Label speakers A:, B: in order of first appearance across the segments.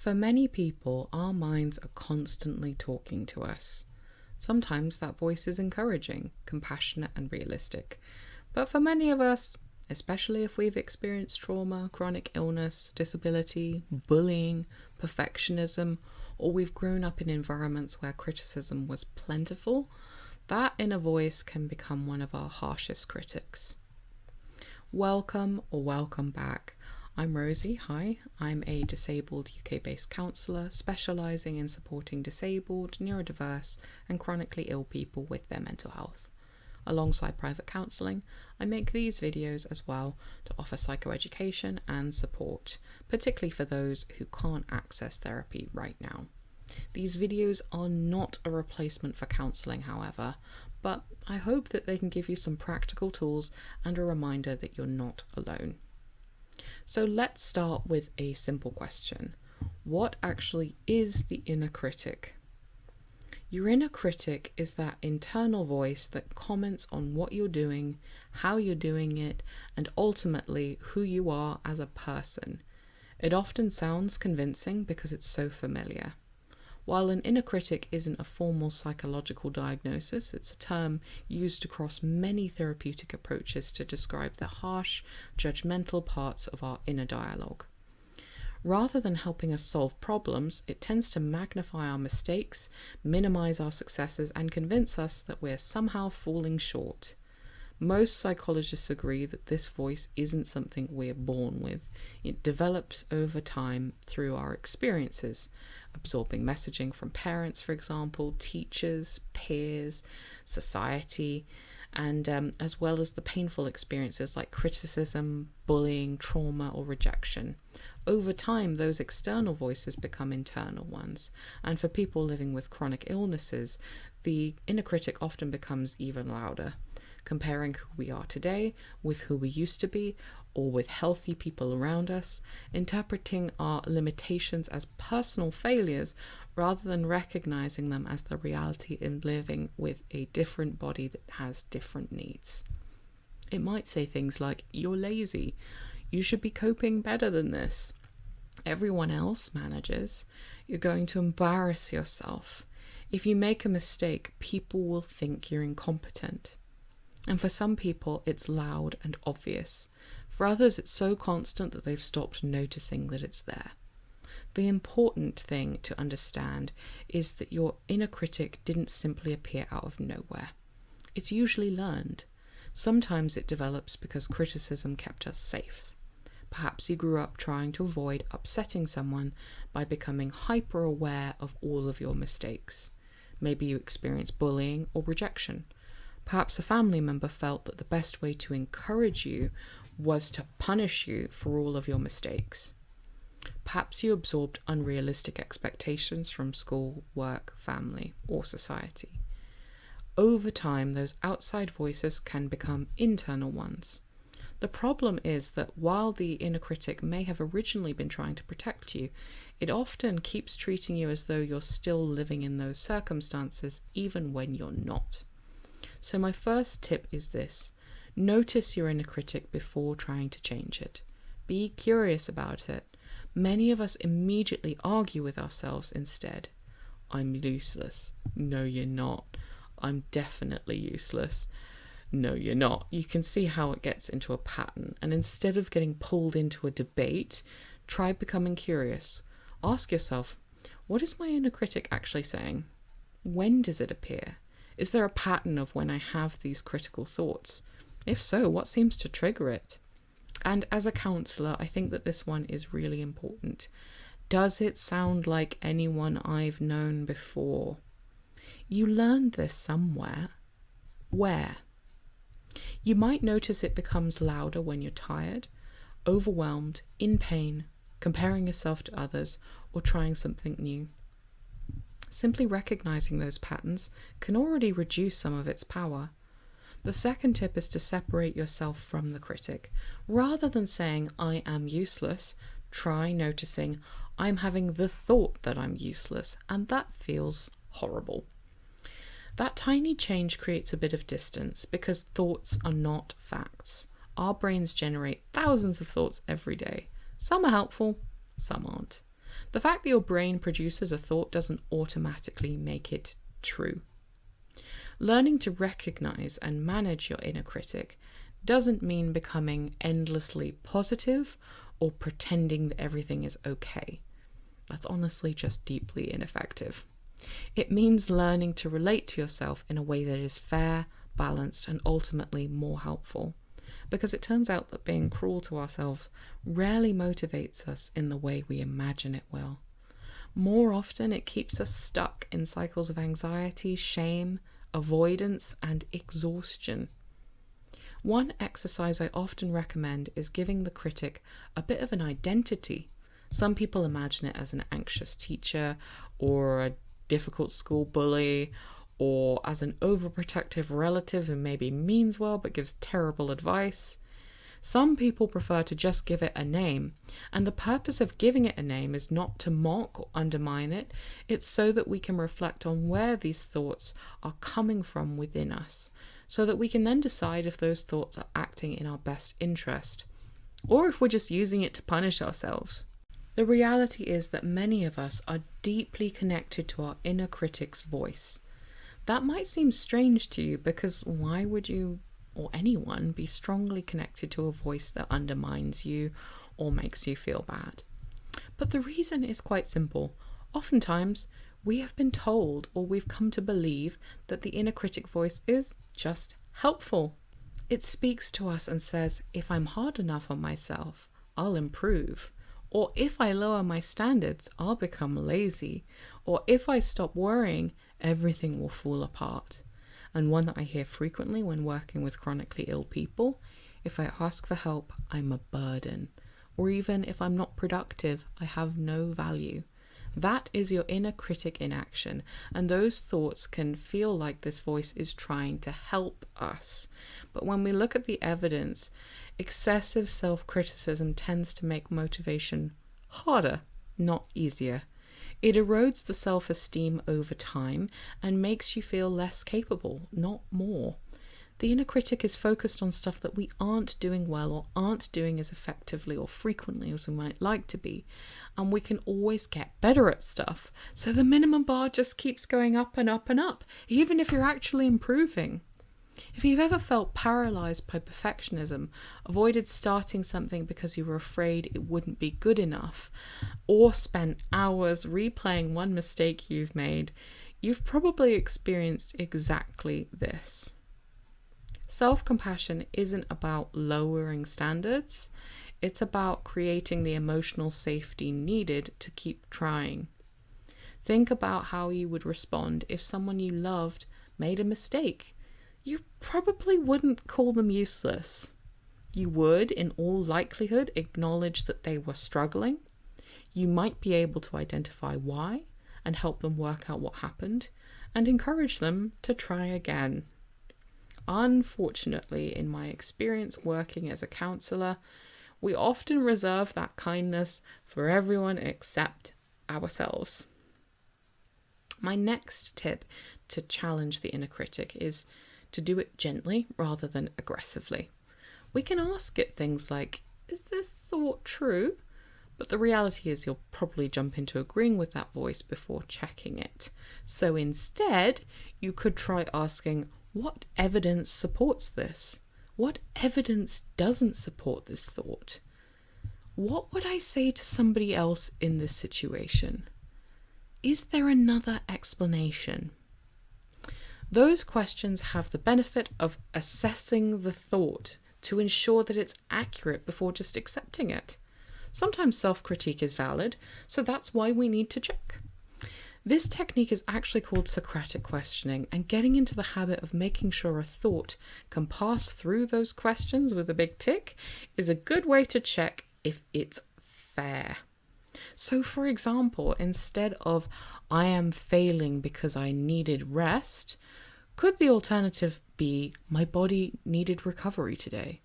A: For many people, our minds are constantly talking to us. Sometimes that voice is encouraging, compassionate, and realistic. But for many of us, especially if we've experienced trauma, chronic illness, disability, bullying, perfectionism, or we've grown up in environments where criticism was plentiful, that inner voice can become one of our harshest critics. Welcome or welcome back. I'm Rosie. Hi, I'm a disabled UK-based counsellor specialising in supporting disabled, neurodiverse and chronically ill people with their mental health. Alongside private counselling, I make these videos as well to offer psychoeducation and support, particularly for those who can't access therapy right now. These videos are not a replacement for counselling, however, but I hope that they can give you some practical tools and a reminder that you're not alone. So let's start with a simple question. What actually is the inner critic? Your inner critic is that internal voice that comments on what you're doing, how you're doing it, and ultimately who you are as a person. It often sounds convincing because it's so familiar. While an inner critic isn't a formal psychological diagnosis, it's a term used across many therapeutic approaches to describe the harsh, judgmental parts of our inner dialogue. Rather than helping us solve problems, it tends to magnify our mistakes, minimize our successes, and convince us that we're somehow falling short. Most psychologists agree that this voice isn't something we're born with. It develops over time through our experiences, absorbing messaging from parents, for example, teachers, peers, society, and as well as the painful experiences like criticism, bullying, trauma, or rejection. Over time, those external voices become internal ones, and for people living with chronic illnesses, the inner critic often becomes even louder, comparing who we are today with who we used to be, or with healthy people around us, interpreting our limitations as personal failures rather than recognizing them as the reality in living with a different body that has different needs. It might say things like, "You're lazy. You should be coping better than this. Everyone else manages. You're going to embarrass yourself. If you make a mistake, people will think you're incompetent." And for some people, it's loud and obvious. For others, it's so constant that they've stopped noticing that it's there. The important thing to understand is that your inner critic didn't simply appear out of nowhere. It's usually learned. Sometimes it develops because criticism kept us safe. Perhaps you grew up trying to avoid upsetting someone by becoming hyper-aware of all of your mistakes. Maybe you experienced bullying or rejection. Perhaps a family member felt that the best way to encourage you was to punish you for all of your mistakes. Perhaps you absorbed unrealistic expectations from school, work, family, or society. Over time, those outside voices can become internal ones. The problem is that while the inner critic may have originally been trying to protect you, it often keeps treating you as though you're still living in those circumstances even when you're not. So my first tip is this: notice your inner critic before trying to change it. Be curious about it. Many of us immediately argue with ourselves instead. "I'm useless." "No, you're not." "I'm definitely useless." "No, you're not." You can see how it gets into a pattern. And instead of getting pulled into a debate, try becoming curious. Ask yourself, what is my inner critic actually saying? When does it appear? Is there a pattern of when I have these critical thoughts? If so, what seems to trigger it? And as a counsellor, I think that this one is really important. Does it sound like anyone I've known before? You learned this somewhere. Where? You might notice it becomes louder when you're tired, overwhelmed, in pain, comparing yourself to others, or trying something new. Simply recognizing those patterns can already reduce some of its power. The second tip is to separate yourself from the critic. Rather than saying, "I am useless," try noticing, "I'm having the thought that I'm useless, and that feels horrible." That tiny change creates a bit of distance because thoughts are not facts. Our brains generate thousands of thoughts every day. Some are helpful, some aren't. The fact that your brain produces a thought doesn't automatically make it true. Learning to recognize and manage your inner critic doesn't mean becoming endlessly positive or pretending that everything is okay. That's honestly just deeply ineffective. It means learning to relate to yourself in a way that is fair, balanced, and ultimately more helpful. Because it turns out that being cruel to ourselves rarely motivates us in the way we imagine it will. More often, it keeps us stuck in cycles of anxiety, shame, avoidance, and exhaustion. One exercise I often recommend is giving the critic a bit of an identity. Some people imagine it as an anxious teacher, or a difficult school bully, or as an overprotective relative who maybe means well but gives terrible advice. Some people prefer to just give it a name, and the purpose of giving it a name is not to mock or undermine it. It's so that we can reflect on where these thoughts are coming from within us, so that we can then decide if those thoughts are acting in our best interest, or if we're just using it to punish ourselves. The reality is that many of us are deeply connected to our inner critic's voice. That might seem strange to you, because why would you or anyone be strongly connected to a voice that undermines you or makes you feel bad? But the reason is quite simple. Oftentimes, we have been told, or we've come to believe, that the inner critic voice is just helpful. It speaks to us and says, if I'm hard enough on myself, I'll improve. Or if I lower my standards, I'll become lazy. Or if I stop worrying, everything will fall apart. And one that I hear frequently when working with chronically ill people: if I ask for help, I'm a burden. Or even if I'm not productive, I have no value. That is your inner critic in action, and those thoughts can feel like this voice is trying to help us. But when we look at the evidence, excessive self-criticism tends to make motivation harder, not easier. It erodes the self-esteem over time and makes you feel less capable, not more. The inner critic is focused on stuff that we aren't doing well or aren't doing as effectively or frequently as we might like to be. And we can always get better at stuff. So the minimum bar just keeps going up and up and up, even if you're actually improving. If you've ever felt paralyzed by perfectionism, avoided starting something because you were afraid it wouldn't be good enough, or spent hours replaying one mistake you've made, you've probably experienced exactly this. Self-compassion isn't about lowering standards. It's about creating the emotional safety needed to keep trying. Think about how you would respond if someone you loved made a mistake. You probably wouldn't call them useless. You would, in all likelihood, acknowledge that they were struggling. You might be able to identify why and help them work out what happened and encourage them to try again. Unfortunately, in my experience working as a counsellor, we often reserve that kindness for everyone except ourselves. My next tip to challenge the inner critic is to do it gently rather than aggressively. We can ask it things like, is this thought true? But the reality is you'll probably jump into agreeing with that voice before checking it. So instead, you could try asking, what evidence supports this? What evidence doesn't support this thought? What would I say to somebody else in this situation? Is there another explanation? Those questions have the benefit of assessing the thought to ensure that it's accurate before just accepting it. Sometimes self-critique is valid, so that's why we need to check. This technique is actually called Socratic questioning, and getting into the habit of making sure a thought can pass through those questions with a big tick is a good way to check if it's fair. So, for example, instead of I am failing because I needed rest, could the alternative be my body needed recovery today?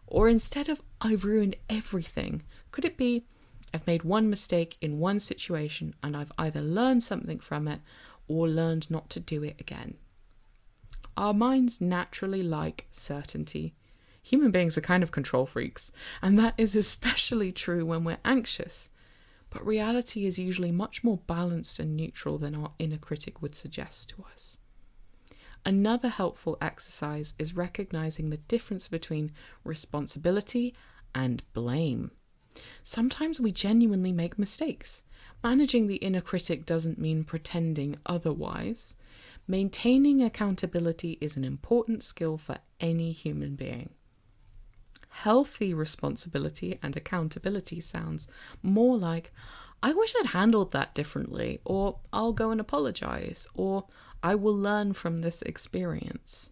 A: Or instead of I've ruined everything, could it be I've made one mistake in one situation and I've either learned something from it or learned not to do it again? Our minds naturally like certainty. Human beings are kind of control freaks, and that is especially true when we're anxious. but reality is usually much more balanced and neutral than our inner critic would suggest to us. Another helpful exercise is recognizing the difference between responsibility and blame. Sometimes we genuinely make mistakes. Managing the inner critic doesn't mean pretending otherwise. Maintaining accountability is an important skill for any human being. Healthy responsibility and accountability sounds more like, I wish I'd handled that differently, or I'll go and apologize, or I will learn from this experience.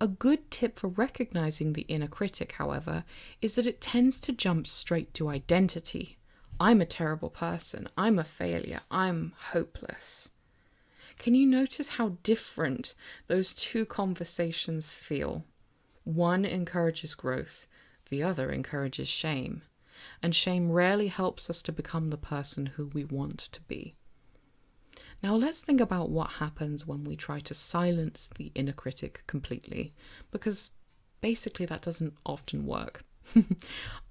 A: A good tip for recognizing the inner critic, however, is that it tends to jump straight to identity. I'm a terrible person. I'm a failure. I'm hopeless. Can you notice how different those two conversations feel? One encourages growth, the other encourages shame. And shame rarely helps us to become the person who we want to be. Now let's think about what happens when we try to silence the inner critic completely, because basically that doesn't often work.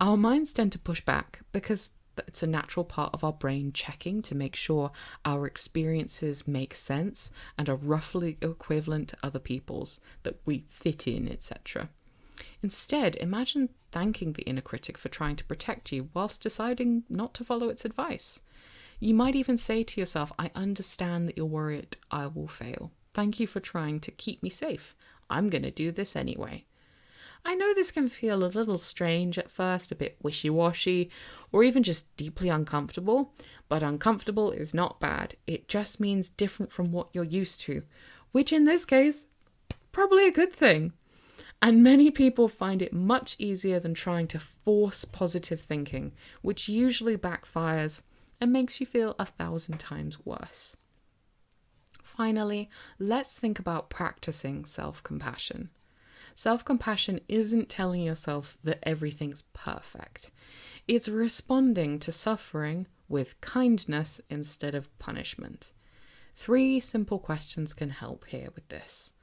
A: Our minds tend to push back because it's a natural part of our brain checking to make sure our experiences make sense and are roughly equivalent to other people's, that we fit in, etc. Instead, imagine thanking the inner critic for trying to protect you whilst deciding not to follow its advice. You might even say to yourself, I understand that you're worried I will fail. Thank you for trying to keep me safe. I'm going to do this anyway. I know this can feel a little strange at first, a bit wishy-washy, or even just deeply uncomfortable, but uncomfortable is not bad. It just means different from what you're used to, which in this case, probably a good thing. And many people find it much easier than trying to force positive thinking, which usually backfires and makes you feel 1,000 times worse. Finally, let's think about practicing self-compassion. Self-compassion isn't telling yourself that everything's perfect. It's responding to suffering with kindness instead of punishment. 3 simple questions can help here with this.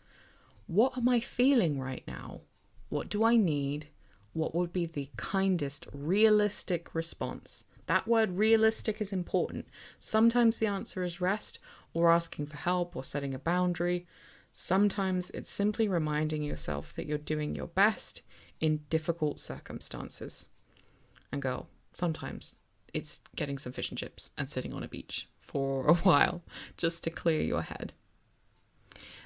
A: What am I feeling right now? What do I need? What would be the kindest, realistic response? That word realistic is important. Sometimes the answer is rest, or asking for help, or setting a boundary. Sometimes it's simply reminding yourself that you're doing your best in difficult circumstances. And girl, sometimes it's getting some fish and chips and sitting on a beach for a while just to clear your head.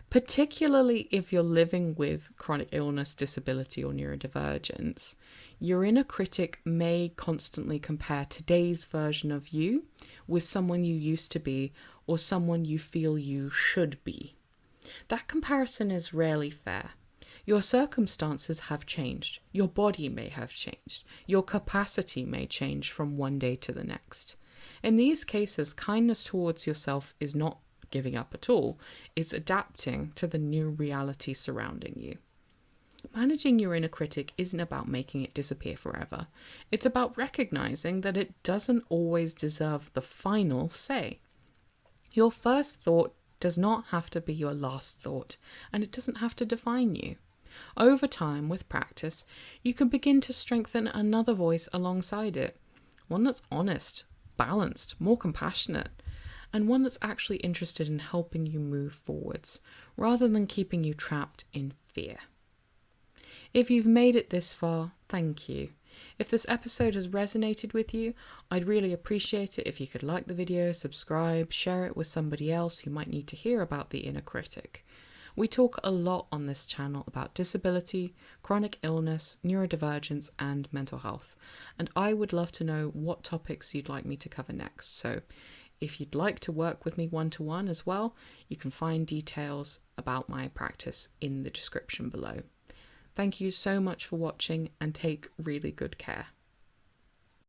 A: Particularly if you're living with chronic illness, disability, or neurodivergence, your inner critic may constantly compare today's version of you with someone you used to be or someone you feel you should be. That comparison is rarely fair. Your circumstances have changed. Your body may have changed. Your capacity may change from one day to the next. In these cases, kindness towards yourself is not giving up at all. It's adapting to the new reality surrounding you. Managing your inner critic isn't about making it disappear forever. It's about recognizing that it doesn't always deserve the final say. Your first thought does not have to be your last thought, and it doesn't have to define you. Over time, with practice, you can begin to strengthen another voice alongside it, one that's honest, balanced, more compassionate, and one that's actually interested in helping you move forwards, rather than keeping you trapped in fear. If you've made it this far, thank you. If this episode has resonated with you, I'd really appreciate it if you could like the video, subscribe, share it with somebody else who might need to hear about the inner critic. We talk a lot on this channel about disability, chronic illness, neurodivergence, and mental health, and I would love to know what topics you'd like me to cover next. So if you'd like to work with me one-to-one as well, you can find details about my practice in the description below. Thank you so much for watching, and take really good care.